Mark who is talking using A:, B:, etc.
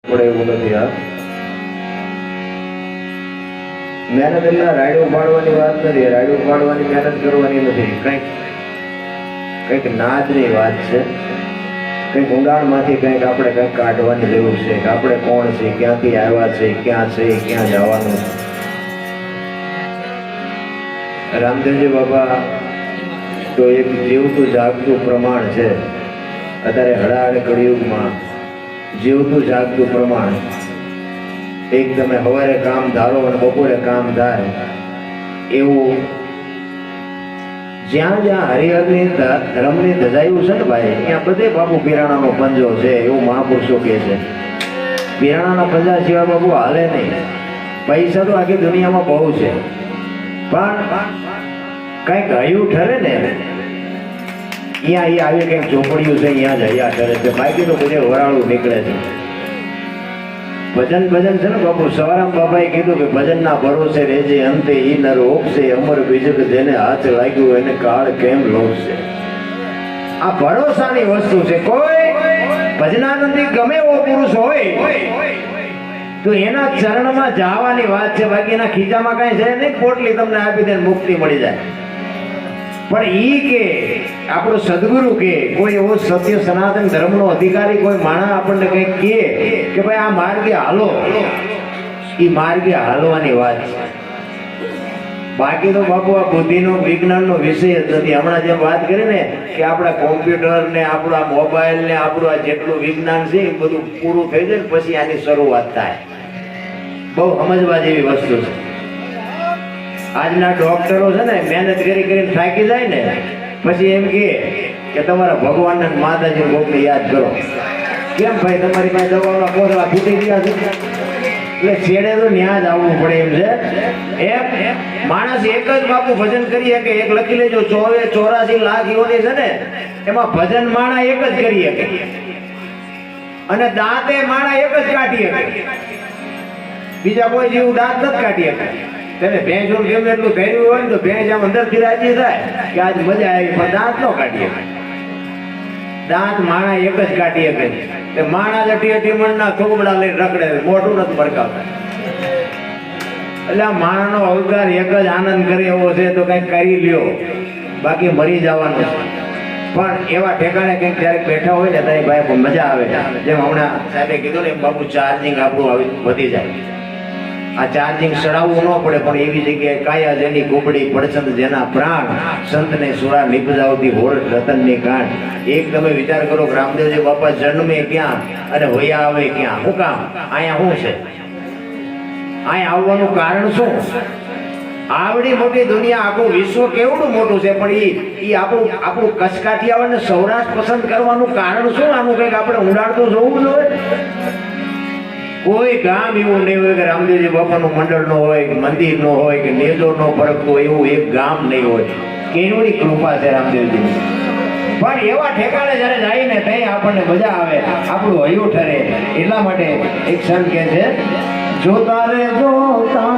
A: પડે એવું નથી આ મહેનત એટલે રાયડું પાડવાની વાત નથી, રાયડું પાડવાની મહેનત કરવાની નથી, કંઈક નાદની વાત છે, કંઈક ઊંડાણમાંથી કંઈક આપણે કંઈક કાઢવાની જરૂર છે કે આપણે કોણ છે, ક્યાંથી આવ્યા છે, ક્યાં છે, ક્યાં જવાનું છે. રામદેવજી બાબા તો એક જીવતું જાગતું પ્રમાણ છે. અત્યારે હળાહળ કળિયુગમાં જીવતું જાગતું પ્રમાણ. એક તમે સવારે કામ ધારો અને બપોરે કામ થાય એવું જ્યાં જ્યાં હરિહરની ધર્મની ધજાયું છે ને ભાઈ, ત્યાં બધે બાપુ પીરાણાનો પંજો છે એવું મહાપુરુષો કહે છે. પીરાણાના પંજા સિવાય બાપુ હાલે નહીં. પૈસા તો આખી દુનિયામાં બહુ છે, પણ કંઈક હયું ઠરે ને અહીંયા એ આવી કંઈક ચોપડિયું છે, અહીંયા જ હૈયા ઠરે છે, બાકી તો બધે વરાળું નીકળે છે. ભજન છે ને બાપુ, સવારામ બાબાએ કીધું કે ભજનના ભરોસે રહેજે, અંતે ઈ નર ઓપશે, અમર બીજક જેને હાથ લાગ્યું એને કાળ કેમ લોપશે. આ ભરોસાની વસ્તુ છે. કોઈ ભજનાનંદી ગમે એવો પુરુષ હોય તો એના ચરણમાં જવાની વાત છે, બાકી એના ખીચામાં કઈ છે નહીં, પોટલી તમને આપી દે મુક્તિ મળી જાય. પણ ઈ કે આપણો સદગુરુ કે કોઈ એવો સત્ય સનાતન ધર્મનો અધિકારી કોઈ માણસ આપણને કંઈક કહે કે ભાઈ આ માર્ગે હાલો, ઈ માર્ગે હાલવાની વાત છે. બાકી તો બાપુ આ બુદ્ધિનો વિજ્ઞાનનો વિષય જ નથી. હમણાં જેમ વાત કરી ને કે આપણા કોમ્પ્યુટર ને આપણું આ મોબાઈલ ને આપણું આ જેટલું વિજ્ઞાન છે એ બધું પૂરું થઈ જાય ને પછી આની શરૂઆત થાય. બહુ સમજવા જેવી વસ્તુ છે. આજના ડોક્ટરો છે ને મહેનત કરીને થાકી જાય ને પછી એમ કે તમારા ભગવાન ને માતાજી કોકને યાદ કરો. કેમ ભાઈ તમારી પાસે દવાઓના કોથળા ફૂટી ગયા છે? એટલે છેડે તો ન્યા જ આવવું પડે એમ છે. એમ માણસ એક જ બાપુ ભજન કરી શકે. એક લખી લેજો, 84 લાખ યોની છે ને એમાં ભજન માણા એક જ કરી શકે અને દાંતે માણા એક જ કાઢી શકે. બીજા કોઈ જેવું દાંત નથી કાઢી શકે. તમે ભેંસ ગમે એટલું ધૈર્યું હોય ને તો ભેંસ આમ અંદરથી રાજી થાય કે આજ મજા આવી, પણ દાંત ન કાઢી શકે. દાંત માણા એક જ કાઢી શકે. માણા જ અટી મણના થોબડા લઈને રખડે, મોઢું નથી ભડકાવતા. એટલે આ માણાનો અવતાર એક જ આનંદ કરે એવો છે તો કઈક કરી લ્યો, બાકી મરી જવાનું. પણ એવા ઠેકાણે કંઈક ક્યારેક બેઠા હોય ને ત્યારે ભાઈ મજા આવે. જેમ હમણાં સાહેબે કીધું ને બાપુ ચાર્જિંગ આપણું વધી જાય. આ ચાર્જિંગ ચડાવવું ન પડે, પણ એવી જગ્યાએ કાયા જેની કુબડી પડછંદ જેના પ્રાણ, સંતને સુરા નિપજાવતી હોળ રતનની ગાંઠ. એક તમે વિચાર કરો કે રામદેવજી બાપા જન્મે ક્યાં અને વયા આવે ક્યાં? શું કામ? અહીંયા શું છે? અહીંયા આવવાનું કારણ શું? આવડી મોટી દુનિયા, આખું વિશ્વ કેવડું મોટું છે, પણ ઈ આપણું કચ્છકાઠિયાવાડને સૌરાષ્ટ્ર પસંદ કરવાનું કારણ શું? આનું કંઈક આપણે ઊંડાણ તો જોવું જોઈએ. કોઈ ગામ એવું નહીં હોય કે રામદેવજી બાપાનું મંડળ નો હોય, મંદિર નો હોય કે નેજો નો ફરકતો એવું એક ગામ નહીં હોય. કેવડી કૃપા છે રામદેવજી. પણ એવા ઠેકાણે જયારે જાય ને ત્યાં આપણને મજા આવે, આપણું હૈયું ઠરે. એટલા માટે એક સંત કહે છે, જોતા રે જોતા